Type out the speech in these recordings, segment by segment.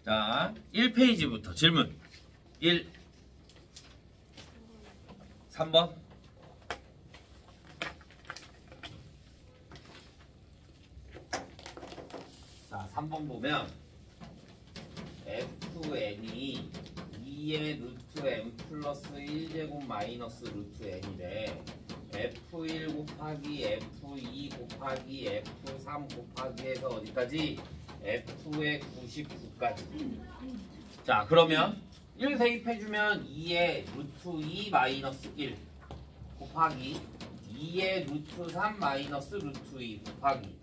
자, 1페이지부터 질문. 1. 3번. 자, 3번 보면 fn이 2의 루트 n 플러스 1제곱 마이너스 루트 n이래. f1 곱하기 f2 곱하기 f3 곱하기 해서 어디까지? f의 99까지. 자, 그러면 1 대입해주면 2의 루트 2 마이너스 1 곱하기 2의 루트 3 마이너스 루트 2 곱하기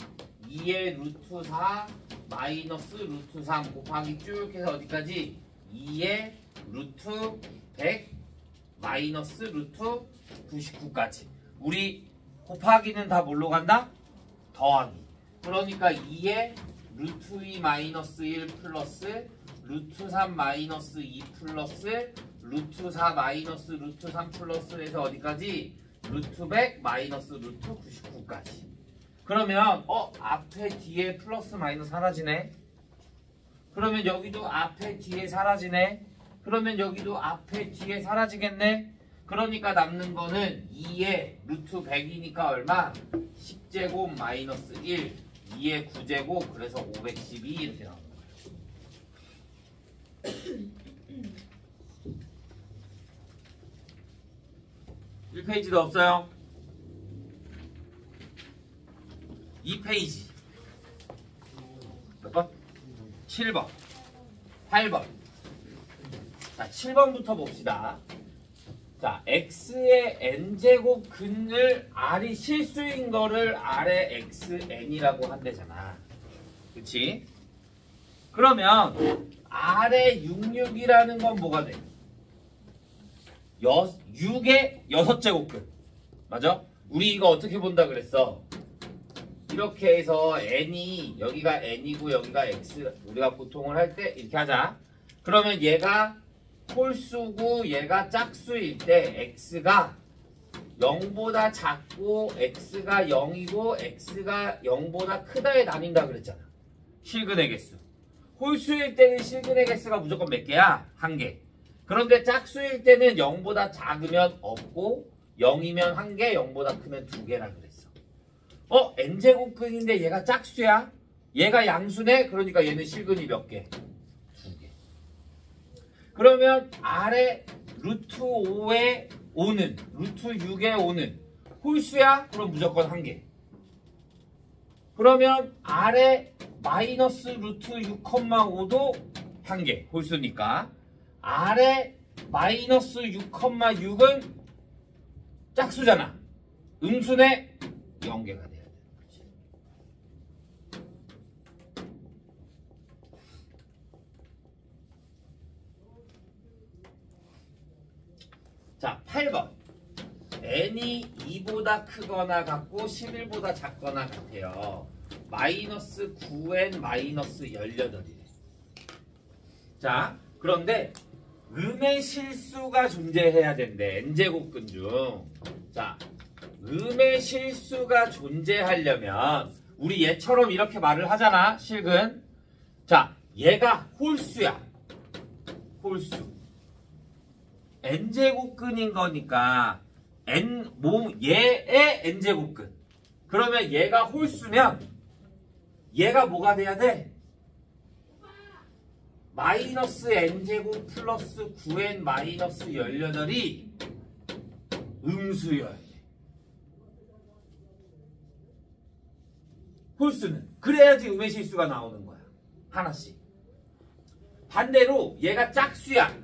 2의 루트 4 마이너스 루트 3 곱하기 쭉 해서 어디까지? 2의 루트 100 마이너스 루트 99까지. 우리 곱하기는 다 뭘로 간다? 더하기. 그러니까 2의 루트 2 마이너스 1 플러스 루트 3 마이너스 2 플러스 루트 4 마이너스 루트 3 플러스 해서 어디까지? 루트 100 마이너스 루트 99까지. 그러면 앞에 뒤에 플러스 마이너스 사라지네. 그러면 여기도 앞에 뒤에 사라지네. 그러면 여기도 앞에 뒤에 사라지겠네. 그러니까 남는 거는 2의 루트 100이니까 얼마? 10제곱 마이너스 1 2의 9제곱 그래서 512 이렇게 나오는 거예요. 1페이지도 없어요. 2페이지 몇 번? 7번 8번. 자, 7번부터 봅시다. 자, x의 n제곱 근을 r이 실수인 거를 r의 xn이라고 한대잖아. 그치? 그러면 r의 66이라는 건 뭐가 돼? 6의 6제곱근. 맞아? 우리 이거 어떻게 본다 그랬어? 이렇게 해서 n이 여기가 n이고 여기가 x. 우리가 보통을 할 때 이렇게 하자. 그러면 얘가 홀수고 얘가 짝수일 때 x가 0보다 작고 x가 0이고 x가 0보다 크다에 나뉜다 그랬잖아. 실근의 개수. 홀수일 때는 실근의 개수가 무조건 몇 개야? 1개. 그런데 짝수일 때는 0보다 작으면 없고 0이면 1개, 0보다 크면 2개라 그랬어. n제곱근인데 얘가 짝수야? 얘가 양수네? 그러니까 얘는 실근이 몇 개? 2개. 그러면 R의 루트 5의 5는 루트 6의 5는 홀수야? 그럼 무조건 1개. 그러면 R의 마이너스 루트 6,5도 1개. 홀수니까. R의 마이너스 6,6은 짝수잖아. 음수네? 0개가 돼야 돼. 자, 8번. n이 2보다 크거나 같고 11보다 작거나 같아요. 마이너스 9n 마이너스 18이래. 자, 그런데 음의 실수가 존재해야 된대. n제곱근 중. 자, 음의 실수가 존재하려면 우리 얘처럼 이렇게 말을 하잖아. 실근. 자, 얘가 홀수야. 홀수. n제곱근인 거니까 얘의 n제곱근. 그러면 얘가 홀수면 얘가 뭐가 돼야 돼? 마이너스 n제곱 플러스 9n 마이너스 18이 음수여야 돼. 홀수는. 그래야지 음의 실수가 나오는 거야. 하나씩. 반대로 얘가 짝수야.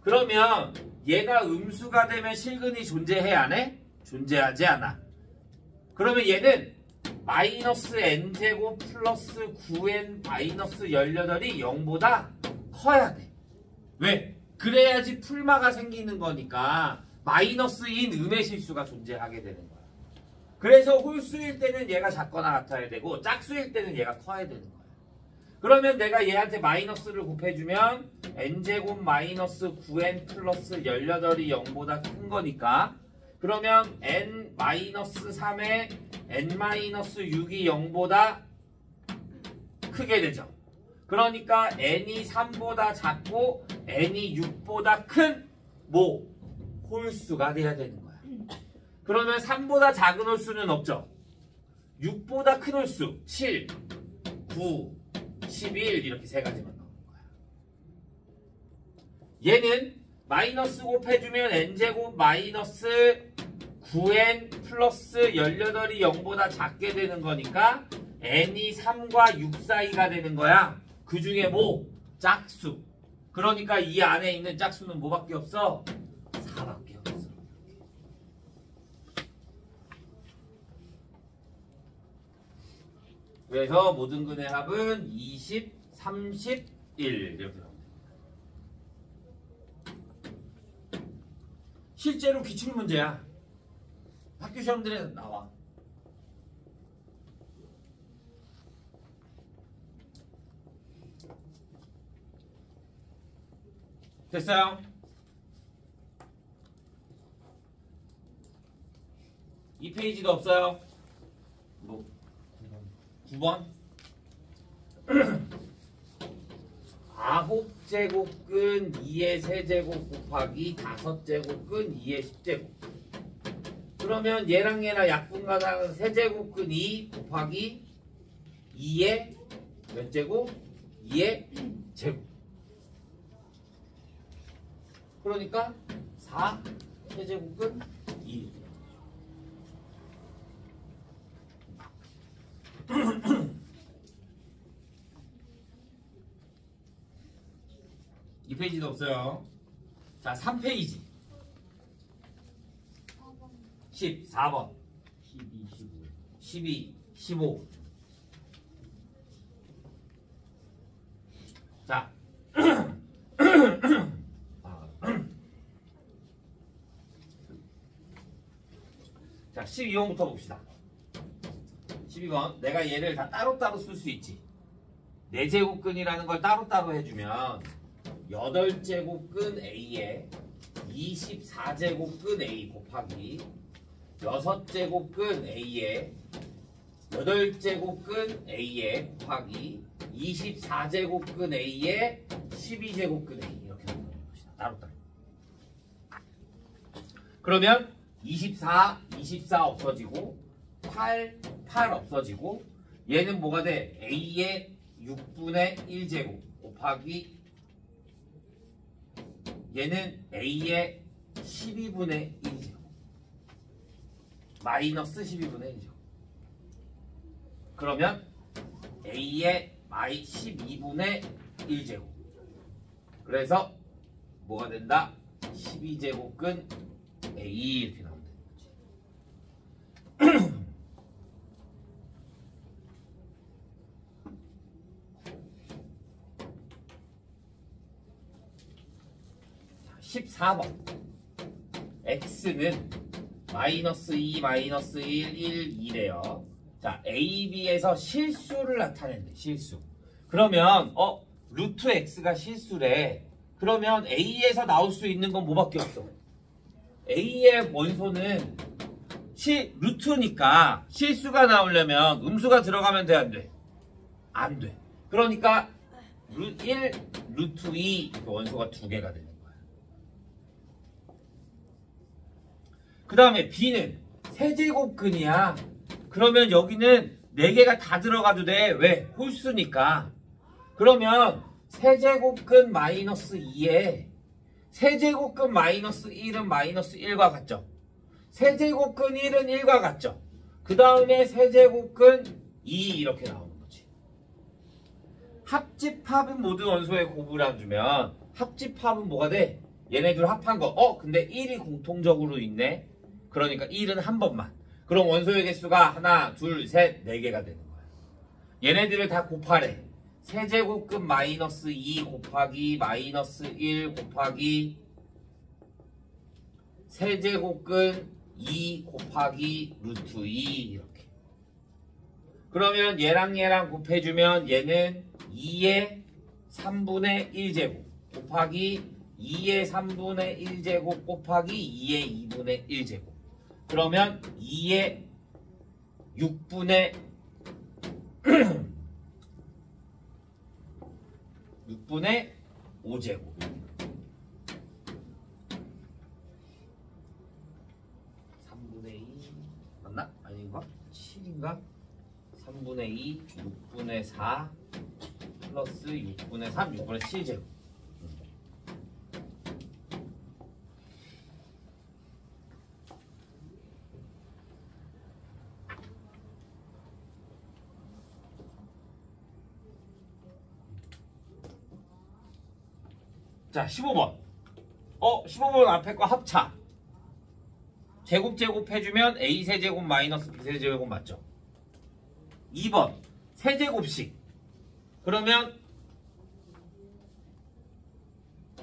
그러면 얘가 음수가 되면 실근이 존재해 안 해? 존재하지 않아. 그러면 얘는 마이너스 n제곱 플러스 9n 마이너스 18이 0보다 커야 돼. 왜? 그래야지 풀마가 생기는 거니까 마이너스인 음의 실수가 존재하게 되는 거야. 그래서 홀수일 때는 얘가 작거나 같아야 되고 짝수일 때는 얘가 커야 되는 거야. 그러면 내가 얘한테 마이너스를 곱해주면 n제곱 마이너스 9n 플러스 18이 0보다 큰 거니까 그러면 n 마이너스 3에 n 마이너스 6이 0보다 크게 되죠. 그러니까 n이 3보다 작고 n이 6보다 큰 뭐? 홀수가 돼야 되는 거야. 그러면 3보다 작은 홀수는 없죠. 6보다 큰 홀수 7, 9, 11 이렇게 세 가지만 나오는 거야. 얘는 마이너스 곱해주면 n제곱 마이너스 9n 플러스 18이 0보다 작게 되는 거니까 n이 3과 6 사이가 되는 거야. 그 중에 뭐? 짝수. 그러니까 이 안에 있는 짝수는 뭐밖에 없어? 4밖에 없어. 그래서 모든 근의 합은 20, 31 이렇게 나옵니다. 실제로 기출문제야. 학교 시험들에서 나와. 됐어요? 이 페이지도 없어요? 뭐 9번? 9제곱근 2의 세제곱 곱하기 5제곱근 2의 10제곱. 그러면 얘랑 약분가당은 세제곱근 2 곱하기 2의 몇 제곱? 2의 제곱. 그러니까 4 세제곱근 2. 이 페이지도 없어요. 자, 3페이지. 14번. 12, 15. 12, 15. 자. 자, 12번부터 봅시다. 12번. 내가 얘를 다 따로따로 쓸 수 있지. 4제곱근이라는 걸 따로따로 해주면 8제곱근 A에 24제곱근 A 곱하기 6제곱근 A에 8제곱근 A에 곱하기 24제곱근 A에 12제곱근 A 이렇게 나오는 것이다. 따로따로. 그러면 24, 24 없어지고 8, 8 없어지고 얘는 뭐가 돼? A의 6분의 1제곱 곱하기 얘는 A의 12분의 1제곱 마이너스 12분의 1제곱. 그러면 A의 12분의 1제곱. 그래서 뭐가 된다? 12제곱근 A 이렇게 나오면 되는 거지. 14번. X는 마이너스 2, 마이너스 1, 1, 2래요. 자, A, B에서 실수를 나타낸대. 실수. 그러면 루트 X가 실수래. 그러면 A에서 나올 수 있는 건 뭐밖에 없어? A의 원소는 루트니까 실수가 나오려면 음수가 들어가면 돼, 안 돼? 안 돼. 그러니까 1, 루트 2 원소가 2개가 되는 거야. 그 다음에 B는 세제곱근이야. 그러면 여기는 4개가 다 들어가도 돼. 왜? 홀수니까. 그러면 세제곱근 마이너스 2에 세제곱근 마이너스 1은 마이너스 1과 같죠? 세제곱근 1은 1과 같죠? 그 다음에 세제곱근 2 이렇게 나오는 거지. 합집합은 모든 원소에 곱을 안 주면 합집합은 뭐가 돼? 얘네들 합한 거. 근데 1이 공통적으로 있네. 그러니까 1은 한 번만. 그럼 원소의 개수가 하나, 둘, 셋, 4개가 되는 거야. 얘네들을 다 곱하래. 세제곱근 마이너스 2 곱하기 마이너스 1 곱하기 세제곱근 2 곱하기 루트 2 이렇게. 그러면 얘랑 곱해주면 얘는 2의 3분의 1제곱 곱하기 2의 3분의 1제곱 곱하기 2의 2분의 1제곱. 그러면 2의 6분의 6분의 5제곱. 맞나? 아닌가? 7인가? 3분의 2, 6분의 4 플러스 6분의 3, 6분의 7제곱. 자, 15번. 15번 앞에 거 합차. 제곱 해주면 A 세제곱 마이너스 B 세제곱 맞죠? 2번 세제곱씩. 그러면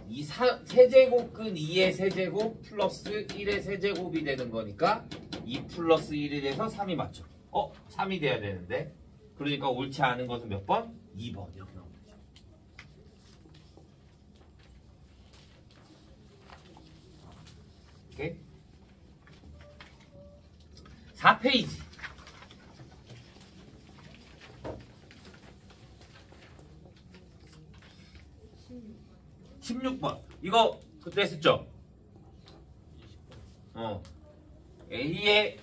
이 세제곱근 2의 세제곱 플러스 1의 세제곱이 되는 거니까 2 플러스 1이 돼서 3이 맞죠? 3이 돼야 되는데 그러니까 옳지 않은 것은 몇 번? 2번 이렇게 나오는 거죠. 오케이? 4페이지 16번 이거 그때 했었죠? A의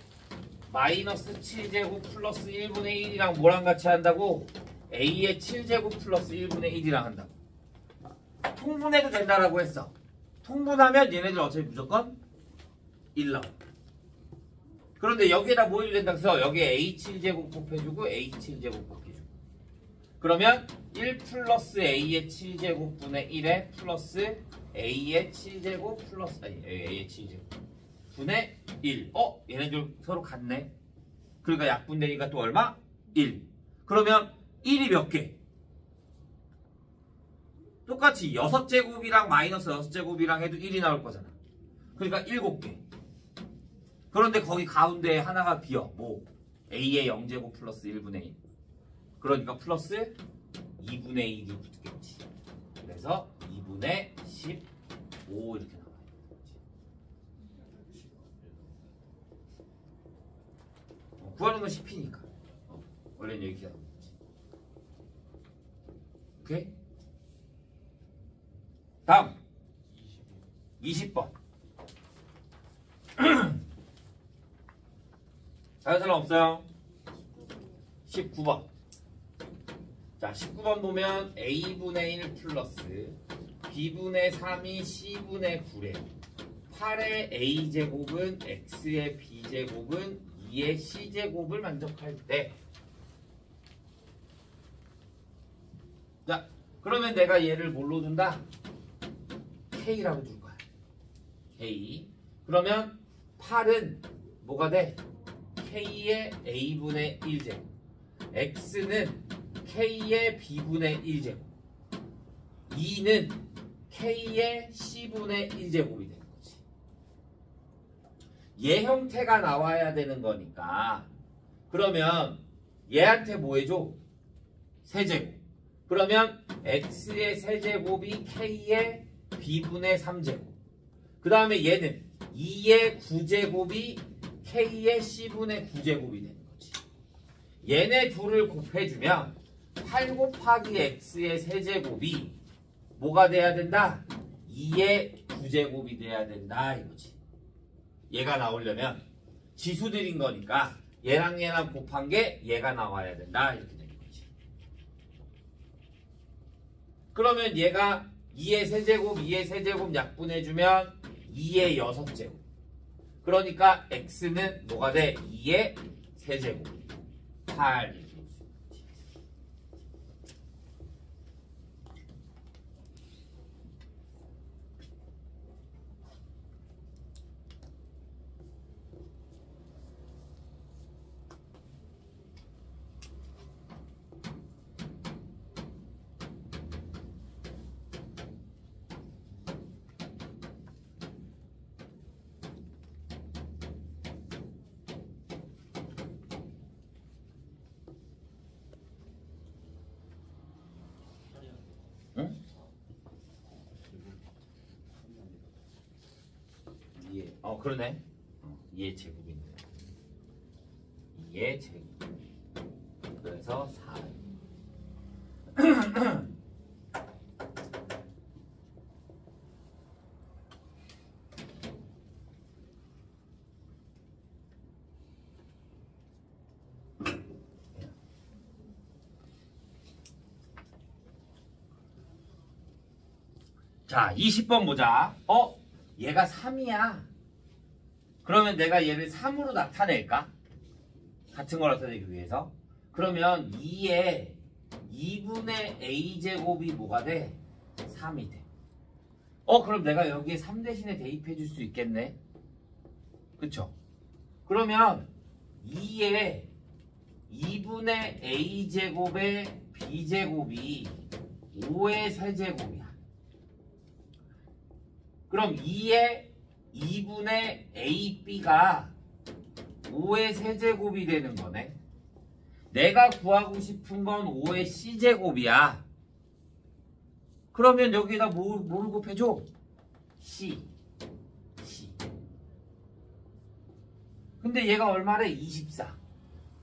마이너스 7제곱 플러스 1분의 1이랑 뭐랑 같이 한다고? A의 7제곱 플러스 1분의 1이랑 한다고. 통분해도 된다라고 했어. 통분하면 얘네들 어차피 무조건 1 나와. 그런데 여기에다 뭐 해도 된다 그래서 여기에 A7제곱 곱해주고 A7제곱 곱해주고. 그러면 1 플러스 A의 7제곱분의 1에 플러스 A의 7제곱 플러스 A의 7제곱 분의 1. 얘네들 서로 같네. 그러니까 약분되니까 또 얼마? 1. 그러면 1이 몇 개? 똑같이 6제곱이랑 마이너스 6제곱이랑 해도 1이 나올 거잖아. 그러니까 7개. 그런데 거기 가운데 하나가 비어. 뭐? A의 0제곱 플러스 1분의 1. 그러니까 플러스 2분의 1이 붙겠지. 그래서 2분의 15 이렇게 나와요. 구하는 건 10이니까. 원래는 이렇게 나오는 거지. 오케이? 다음 20번. 다른 사람 없어요? 19번. 자, 19번 보면 A분의 1 플러스 B분의 3이 C분의 9래. 8의 A제곱은 X의 B제곱은 2의 C제곱을 만족할 때. 자, 그러면 내가 얘를 뭘로 준다? K라고 줄 거야. K. 그러면 8은 뭐가 돼? K의 A분의 1제곱. X는 K의 B분의 1제곱. 2는 K의 C분의 1제곱이 되는 거지. 얘 형태가 나와야 되는 거니까. 그러면 얘한테 뭐 해줘? 세제곱. 그러면 X의 세제곱이 K의 B분의 3제곱. 그 다음에 얘는 2의 9제곱이 K의 C분의 9제곱이 되는 거지. 얘네 둘을 곱해주면 8 곱하기 X의 세제곱이 뭐가 돼야 된다? 2의 9제곱이 돼야 된다 이거지. 얘가 나오려면 지수들인 거니까 얘랑 얘랑 곱한 게 얘가 나와야 된다 이렇게 되는 거지. 그러면 얘가 2의 세제곱, 2의 세제곱 약분해주면 2의 6제곱. 그러니까 X는 뭐가 돼? 2의 세제곱. 8. 응? 2의 그러네. 2의 제곱이네. 2의 제곱. 그래서 4. 자, 20번 보자. 얘가 3이야. 그러면 내가 얘를 3으로 나타낼까? 같은 걸 나타내기 위해서. 그러면 2에 2분의 a제곱이 뭐가 돼? 3이 돼. 그럼 내가 여기에 3 대신에 대입해 줄 수 있겠네. 그쵸? 그러면 2에 2분의 a제곱의 b제곱이 5의 세제곱이야. 그럼 2에 2분의 ab가 5의 세제곱이 되는 거네. 내가 구하고 싶은 건 5의 c제곱이야. 그러면 여기다 뭐를 곱해줘? c. 근데 얘가 얼마래? 24.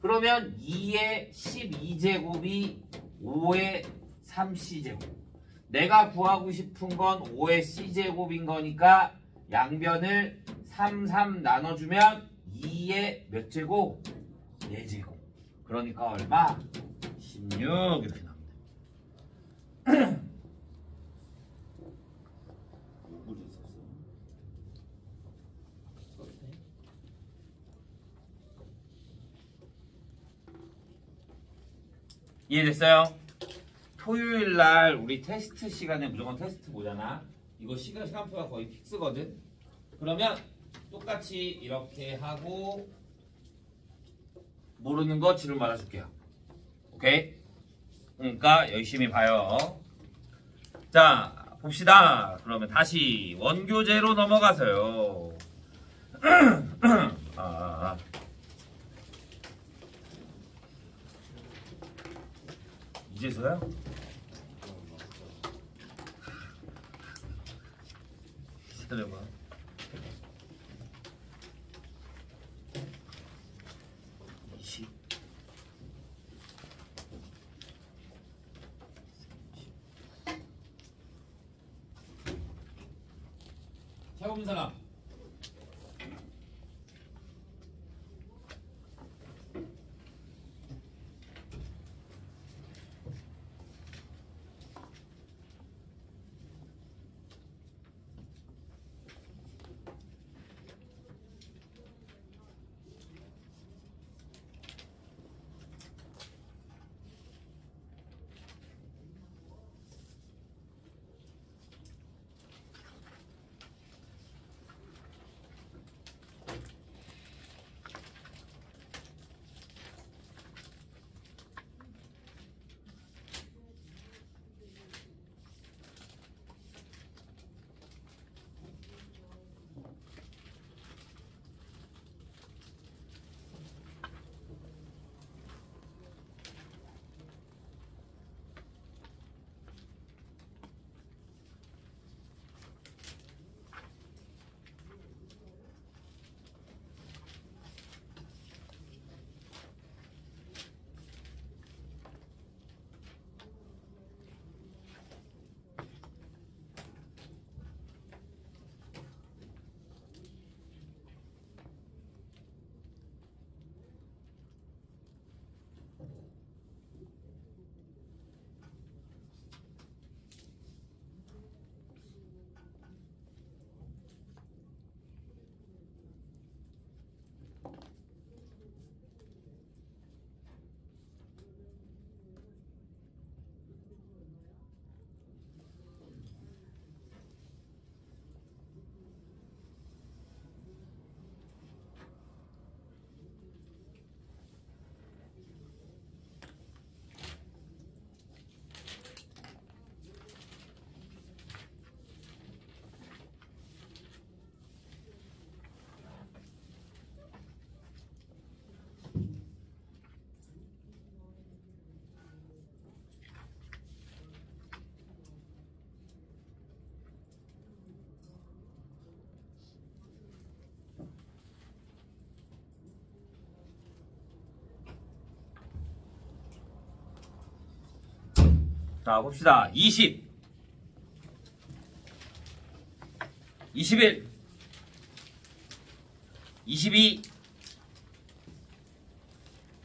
그러면 2의 12제곱이 5의 3c제곱. 내가 구하고 싶은 건 5의 c제곱인 거니까 양변을 3 나눠주면 2의 몇 제곱? 4제곱. 그러니까 얼마? 16 이렇게 나옵니다. 이해됐어요? 토요일 날 우리 테스트 시간에 무조건 테스트 보잖아. 이거 시간표가 거의 픽스거든. 그러면 똑같이 이렇게 하고 모르는 거 질문 말아줄게요. 오케이? 그러니까 열심히 봐요. 자, 봅시다. 그러면 다시 원교재로 넘어가서요. 이제서야? 기다려봐. 해본 사람. 자, 봅시다. 20, 21, 22,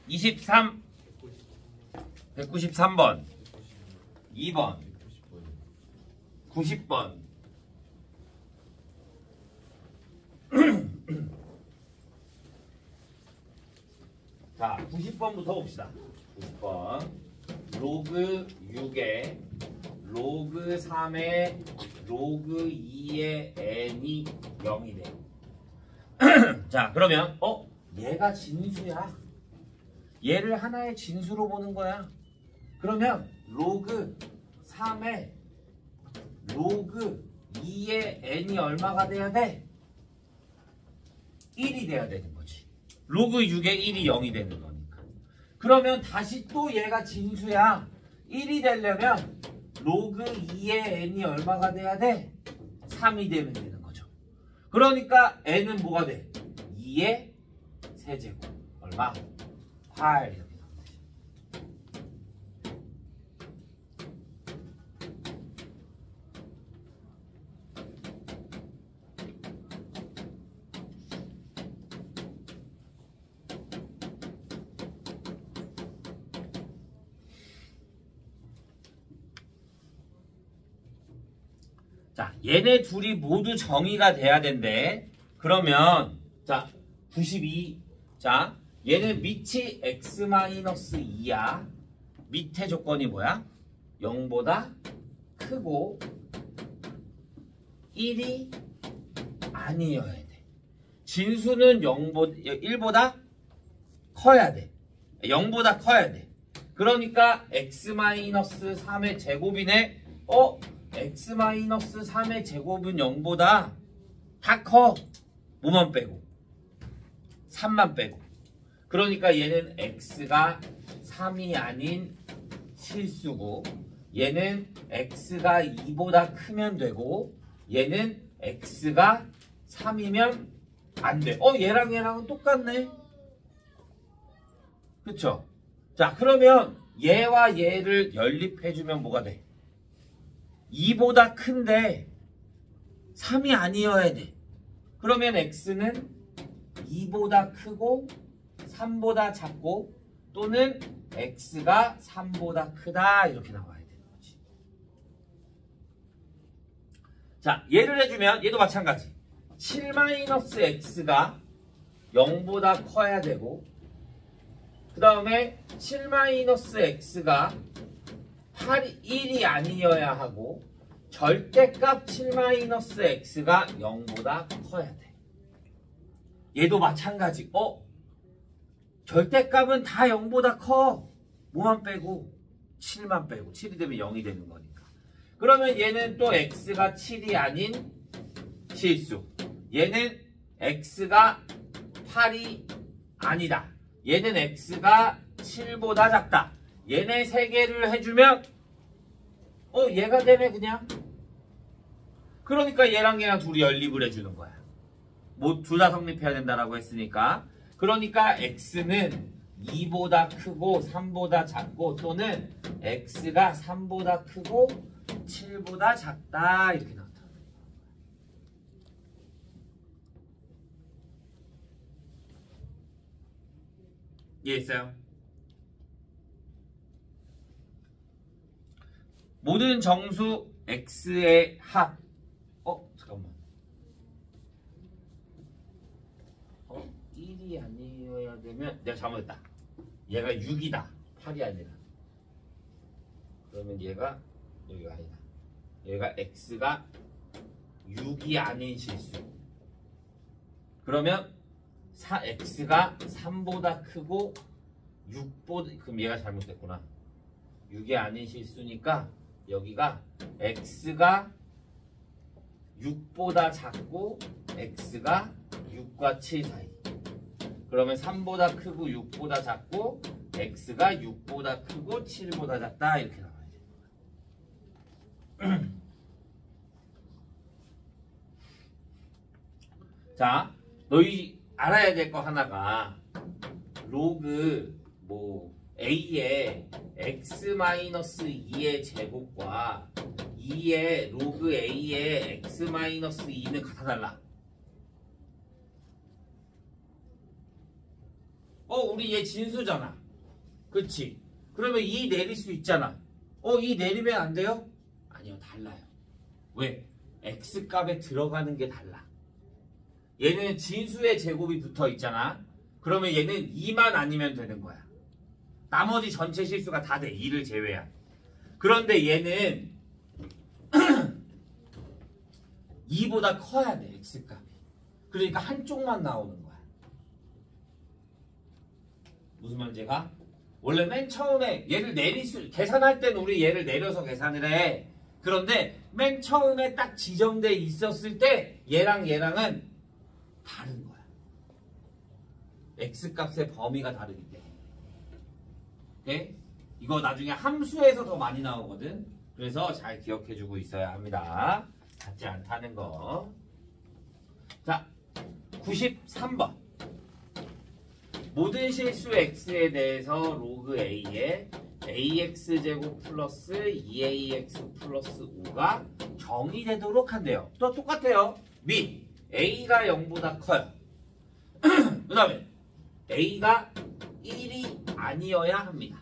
23, 193번, 2번, 90번, 90번부터 봅시다. 90번. 로그 6에 로그 3에 로그 2에 n이 0이 돼. 자, 그러면 얘가 진수야. 얘를 하나의 진수로 보는 거야. 그러면 로그 3에 로그 2의 n이 얼마가 돼야 돼? 1이 돼야 되는 거지. 로그 6의 1이 0이 되는 거니까. 그러면 다시 또 얘가 진수야. 1이 되려면 로그 2의 n이 얼마가 돼야 돼? 3이 되면 되는 거죠. 그러니까 n은 뭐가 돼? 2의 세제곱. 얼마? 8 이렇게 나온 거지. 자, 얘네 둘이 모두 정의가 돼야 된대. 그러면 자, 92. 자, 얘는 밑이 x-2야. 밑에 조건이 뭐야? 0보다 크고 1이 아니어야 돼. 진수는 1보다 커야 돼. 0보다 커야 돼. 그러니까 x-3의 제곱이네. x-3의 제곱은 0보다 다 커. 뭐만 빼고? 3만 빼고. 그러니까 얘는 x가 3이 아닌 실수고, 얘는 x가 2보다 크면 되고, 얘는 x가 3이면 안 돼. 얘랑 얘랑은 똑같네. 그쵸? 자, 그러면 얘와 얘를 연립해주면 뭐가 돼? 2보다 큰데 3이 아니어야 돼. 그러면 x는 2보다 크고 3보다 작고, 또는 x가 3보다 크다 이렇게 나와야 되는 거지. 자, 예를 해주면 얘도 마찬가지. 7-x가 0보다 커야 되고, 그 다음에 7-x가 1이 아니어야 하고, 절대값 7-x가 0보다 커야 돼. 얘도 마찬가지. 절대값은 다 0보다 커. 뭐만 빼고? 7만 빼고. 7이 되면 0이 되는 거니까. 그러면 얘는 또 x가 7이 아닌 실수. 얘는 x가 8이 아니다. 얘는 x가 7보다 작다. 얘네 세 개를 해주면 얘가 되네 그냥. 그러니까 얘랑 얘랑 둘이 연립을 해주는 거야. 뭐 둘 다 성립해야 된다라고 했으니까. 그러니까 x는 2보다 크고 3보다 작고, 또는 x가 3보다 크고 7보다 작다 이렇게 나온다. 이해했어요? 모든 정수 x의 합. 잠깐만. 1이 아니어야 되면 내가 잘못했다. 얘가 6이다. 8이 아니라. 그러면 얘가 여기가 아니다. 얘가 x가 6이 아닌 실수. 그러면 x가 3보다 크고 6보다, 그럼 얘가 잘못됐구나. 6이 아닌 실수니까 여기가 x가 6보다 작고 x가 6과 7 사이. 그러면 3보다 크고 6보다 작고 x가 6보다 크고 7보다 작다 이렇게 나와야 돼. 자, 너희 알아야 될 거 하나가 로그 a의 x-2의 제곱과 2의 로그 a의 x-2는 같아 달라. 우리 얘 진수잖아. 그치? 그러면 2 내릴 수 있잖아. 2 내리면 안 돼요? 아니요, 달라요. 왜? x값에 들어가는 게 달라. 얘는 진수의 제곱이 붙어 있잖아. 그러면 얘는 2만 아니면 되는 거야. 나머지 전체 실수가 다 돼. 2를 제외한. 그런데 얘는 2보다 커야 돼. x값이. 그러니까 한쪽만 나오는 거야. 무슨 말인지가? 원래 맨 처음에 얘를 계산할 때는 우리 얘를 내려서 계산을 해. 그런데 맨 처음에 딱 지정돼 있었을 때 얘랑 얘랑은 다른 거야. x값의 범위가 다르기 때문에. 오케이? 이거 나중에 함수에서 더 많이 나오거든. 그래서 잘 기억해주고 있어야 합니다. 같지 않다는 거. 자, 93번. 모든 실수 x에 대해서 로그 a에 ax제곱 플러스 2ax 플러스 5가 정의되도록 한대요. 또 똑같아요. 및 a가 0보다 커요. 그 다음에 a가 1이 아니어야 합니다.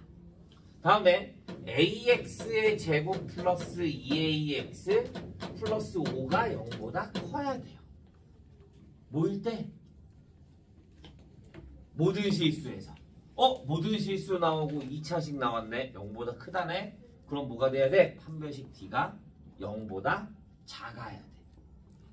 다음에 ax의 제곱 플러스 2ax 플러스 5가 0보다 커야 돼요. 뭐일 때? 모든 실수에서. 모든 실수 나오고 2차식 나왔네. 0보다 크다네. 그럼 뭐가 돼야 돼? 판별식 t가 0보다 작아야 돼.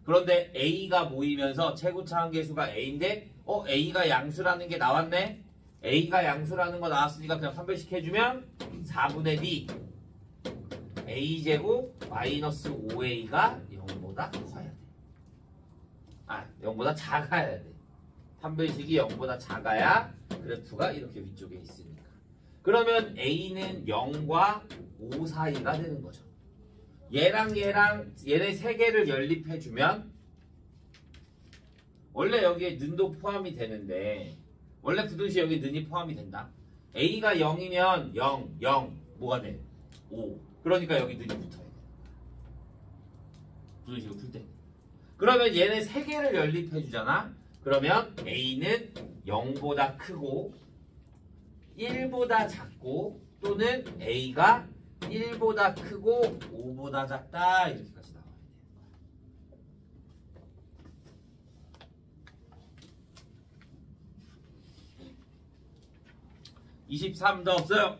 그런데 a가 모이면서 최고차 한계수가 a인데 a가 양수라는 게 나왔네. a가 양수라는 거 나왔으니까 그냥 판별식 해주면 4분의 d a제곱 마이너스 5a가 0보다 커야 돼. 0보다 작아야 돼. 판별식이 0보다 작아야 그래프가 이렇게 위쪽에 있으니까. 그러면 a는 0과 5 사이가 되는 거죠. 얘랑 얘네 세 개를 연립해주면 원래 여기에 는도 포함이 되는데 원래 부등식 여기 는이 포함이 된다. a가 0이면 0, 0 뭐가 돼? 5. 그러니까 여기 는이 붙어야 돼. 부등식을 풀 때. 그러면 얘네 세 개를 연립해주잖아. 그러면 a는 0보다 크고 1보다 작고 또는 a가 1보다 크고 5보다 작다 이렇게까지 나와야 돼요. 23 더 없어요.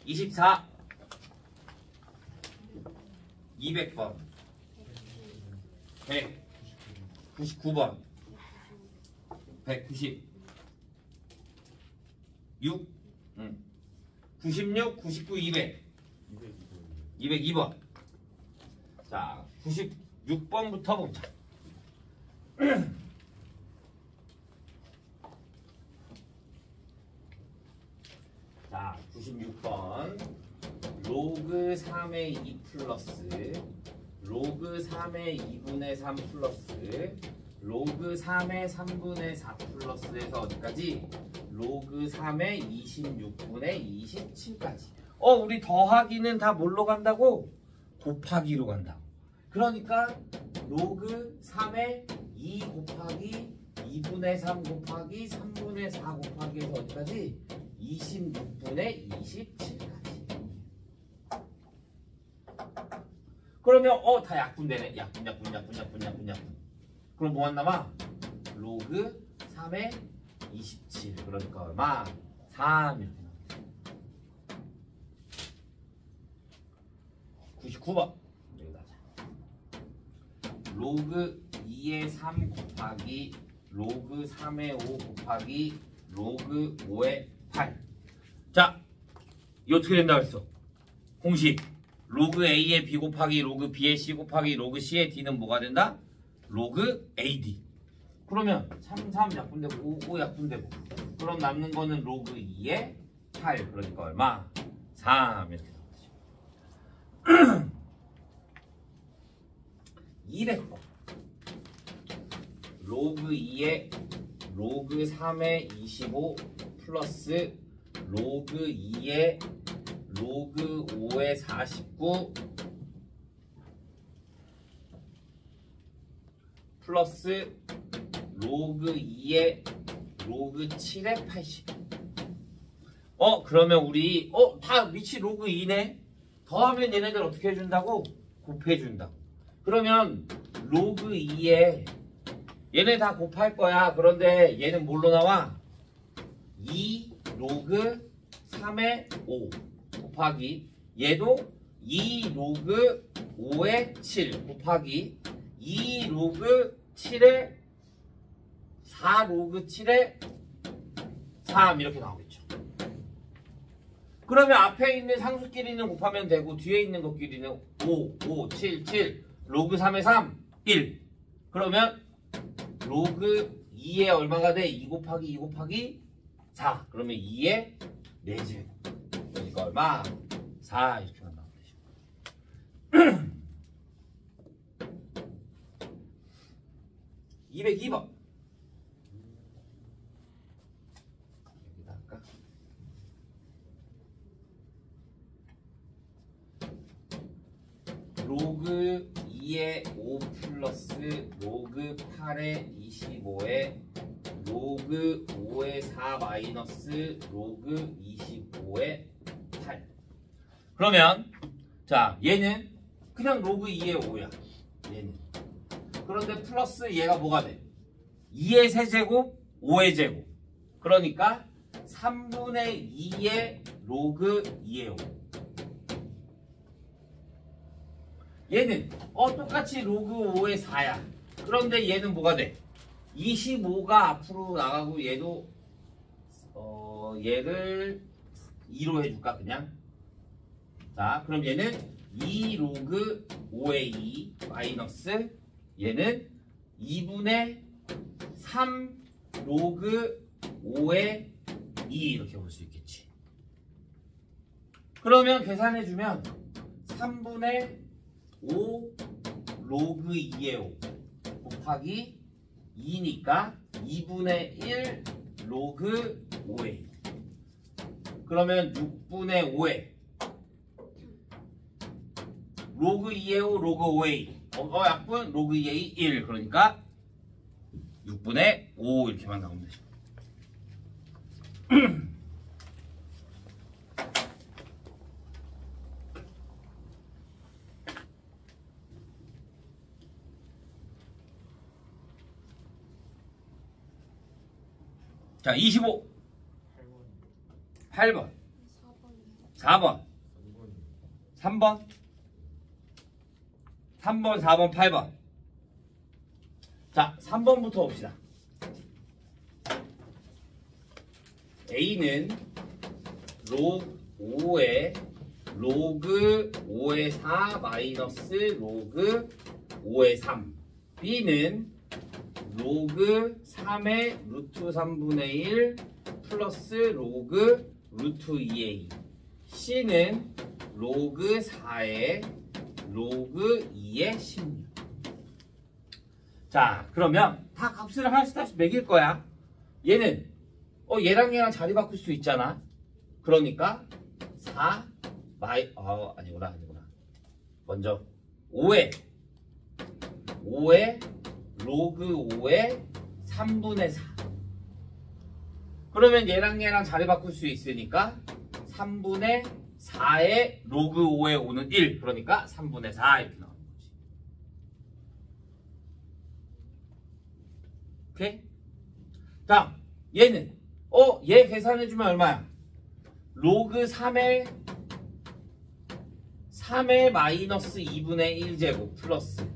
24 200번 199번 196 96, 99, 200 202번. 자, 96번부터 보자. 자, 96번 로그 3의 2 플러스 로그 3의 2분의 3 플러스 로그 3의 3분의 4 플러스에서 어디까지? 로그 3의 26분의 27까지. 우리 더하기는 다 뭘로 간다고? 곱하기로 간다고. 그러니까 로그 3의 2 곱하기 2분의 3 곱하기 3분의 4 곱하기에서 어디까지? 26분의 27까지. 그러면 다 약분되네. 약분. 그럼 뭐만 남아? 로그 3의 27. 그러니까 얼마? 3 이렇게 나오죠. 99번. 여기다 하자. 로그 2의 3 곱하기 로그 3의 5 곱하기 로그 5의 8. 자, 이 어떻게 된다고 했어? 공식. 로그 A의 B 곱하기 로그 B의 C 곱하기 로그 C의 D는 뭐가 된다? 로그 AD. 그러면 3, 3 약분되고 5, 5 약분되고 그럼 남는 거는 로그 2의 8. 그러니까 얼마? 3 이렇게 나오죠. 200번 로그 2의 로그 3의 25 플러스 로그 2의 로그 5의 49 플러스 로그 2의 로그 7의 80. 그러면 우리 다 위치 로그 2네. 더하면 얘네들 어떻게 해준다고? 곱해준다고. 그러면 로그 2에 얘네 다 곱할 거야. 그런데 얘는 뭘로 나와? 2 로그 3의 5 곱하기 얘도 2 로그 5의 7 곱하기 2 로그 7의 4 로그 7의 3 이렇게 나오겠죠. 그러면 앞에 있는 상수끼리는 곱하면 되고 뒤에 있는 것끼리는 5, 5, 7, 7 로그 3의 3, 1 그러면 로그 2에 얼마가 돼? 2 곱하기 2 곱하기 4 그러면 2의 4제곱 그러니까 얼마? 4 이렇게 나오면 되죠. 202번 여기다 할까? 로그 2의 5 플러스 로그 8의 25에 로그 5의 4 마이너스 로그 25의 8 그러면 자 얘는 그냥 로그 2의 5야 얘는 그런데 플러스 얘가 뭐가 돼? 2의 세제곱 5의 제곱 그러니까 3분의 2의 로그 2의 5 얘는 똑같이 로그 5의 4야. 그런데 얘는 뭐가 돼? 25가 앞으로 나가고 얘도 얘를 2로 해줄까 그냥? 자 그럼 얘는 2 로그 5의 2 마이너스 얘는 2분의 3 로그 5의 2 이렇게 볼 수 있겠지. 그러면 계산해주면 3분의 5 로그 2의 5 곱하기 2니까 2분의 1 로그 5의 2 그러면 6분의 5에 로그 2의 5 로그 5의 2 약분 로그 2의 2 1 그러니까 6분의 5 이렇게만 나오면 되죠. 자, 25. 8번. 4번. 3번. 3번, 4번, 8번. 자, 3번부터 봅시다. A는 로그 5에 로그 5의 4 마이너스 로그 5의 3. B는 로그 3의 루트 3분의 1 플러스 로그 루트 2의 2 C는 로그 4의 로그 2의 16 자 그러면 다 값을 하나씩 다시 매길 거야. 얘는 얘랑 얘랑 자리 바꿀 수 있잖아. 그러니까 4 아니구나 먼저 5의 로그 5의 3분의 4 그러면 얘랑 얘랑 자리 바꿀 수 있으니까 3분의 4의 로그 5의 5는 1 그러니까 3분의 4 이렇게 나오는 거지. 오케이? 다음 얘는 얘 계산해주면 얼마야? 로그 3의 마이너스 2분의 1제곱 플러스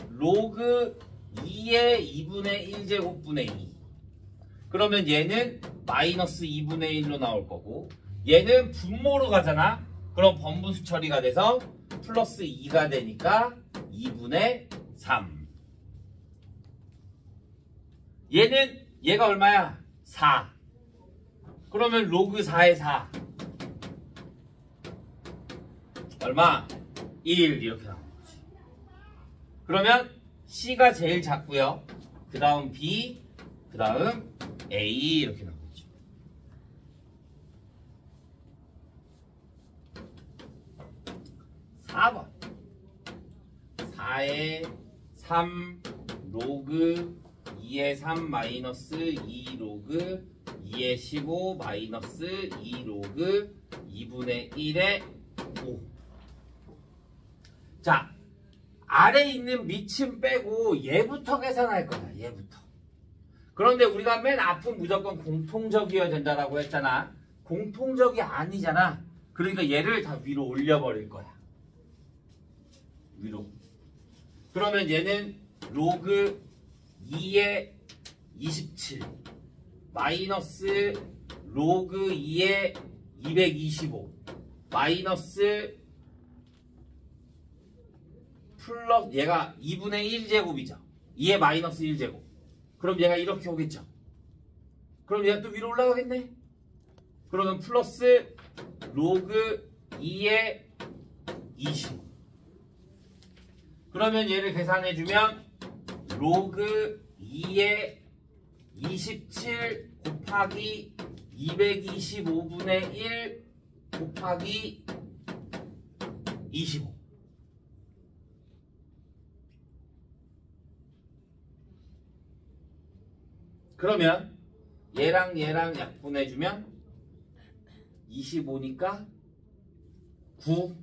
로그 2의 2분의 1제곱분의 2 그러면 얘는 마이너스 2분의 1로 나올 거고 얘는 분모로 가잖아. 그럼 번분수 처리가 돼서 플러스 2가 되니까 2분의 3 얘가 얼마야? 4 그러면 로그 4의 4 얼마? 1 이렇게 나오는 거지. 그러면 C가 제일 작고요. 그 다음 B, 그 다음 A 이렇게 나오겠죠. (4번) 4의 3 로그 2의 3 마이너스 2 로그 2의 15 마이너스 2 로그 2분의 1의 5 자 아래에 있는 미층 빼고 얘부터 계산할 거야. 얘부터. 그런데 우리가 맨 앞은 무조건 공통적이어야 된다라고 했잖아. 공통적이 아니잖아. 그러니까 얘를 다 위로 올려버릴 거야. 위로. 그러면 얘는 로그 2의 27 마이너스 로그 2의 225 마이너스 플러스 얘가 2분의 1제곱이죠. 2의 마이너스 1제곱. 그럼 얘가 이렇게 오겠죠. 그럼 얘가 또 위로 올라가겠네. 그러면 플러스 로그 2의 25. 그러면 얘를 계산해주면 로그 2의 27 곱하기 225분의 1 곱하기 25. 그러면 얘랑 얘랑 약분해주면 25니까 9.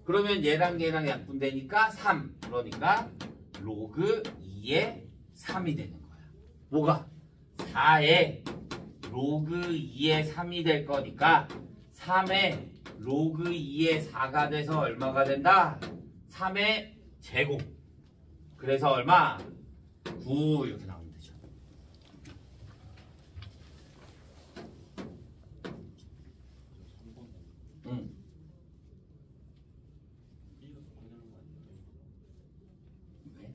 그러면 얘랑 얘랑 약분되니까 3. 그러니까 로그 2의 3이 되는 거야. 뭐가? 4에 로그 2의 3이 될 거니까 3에 로그 2의 4가 돼서 얼마가 된다? 3의 제곱. 그래서 얼마? 9 이렇게 나오면 되죠. 응. 왜?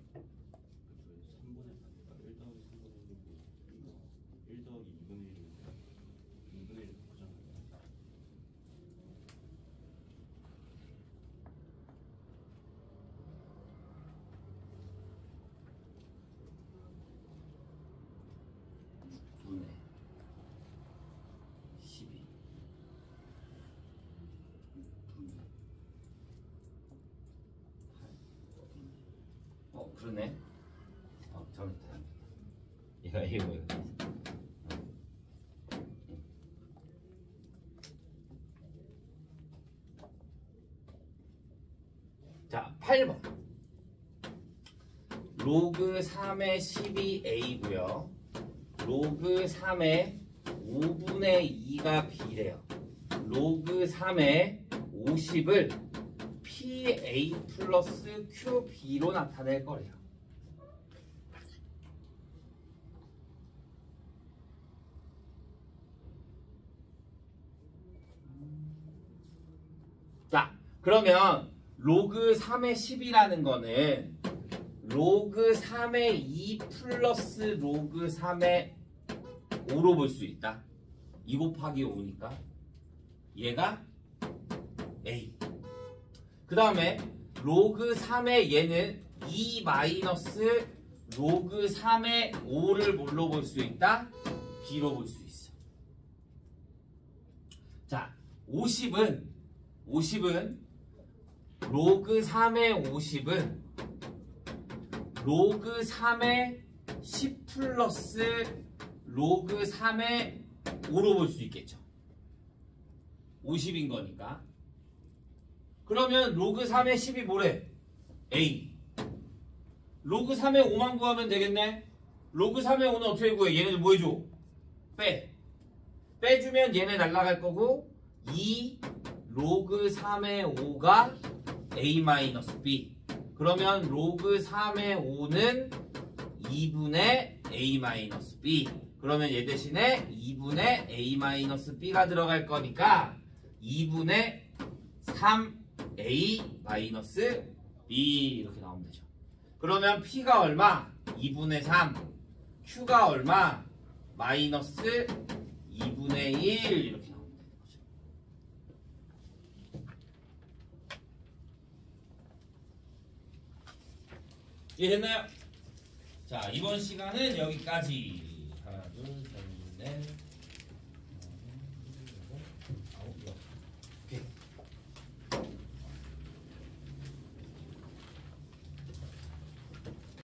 3분의 4니까 1 더하기 3분의 1이고 1 더하기 2분의 1이니까 2분의 1을 바꾸잖아요. 분의 12 분의 8 그러네. 잘못했다. 얘가 이거 자, 8번. 로그 3의 12a고요. 로그 3의 5분의 2가 b래요. 로그 3의 50을 pa 플러스 qb로 나타낼 거래요. 자, 그러면 로그 3의 10이라는 거는 로그 3의 2 플러스 로그 3의 5로 볼 수 있다. 2 곱하기 5니까 얘가 A. 그 다음에 로그 3의 얘는 2 마이너스 로그 3의 5를 뭘로 볼 수 있다? B로 볼 수 있어. 자, 50은 로그 3의 50은 로그 3의 10 플러스 로그 3의 5로 볼 수 있겠죠. 50인 거니까. 그러면 로그 3의 10이 뭐래? A. 로그 3의 5만 구하면 되겠네. 로그 3의 5는 어떻게 구해? 얘네들 뭐 해줘? 빼. 빼주면 얘네 날라갈 거고 2 로그 3의 5가 A-B. 그러면 로그 3의 5는 2분의 A-B. 그러면 얘 대신에 2분의 A-B가 들어갈 거니까 2분의 3A-B 이렇게 나오면 되죠. 그러면 P가 얼마? 2분의 3. Q가 얼마? 마이너스 2분의 1 이렇게 나오면 되는 거죠. 이해됐나요? 자, 이번 시간은 여기까지.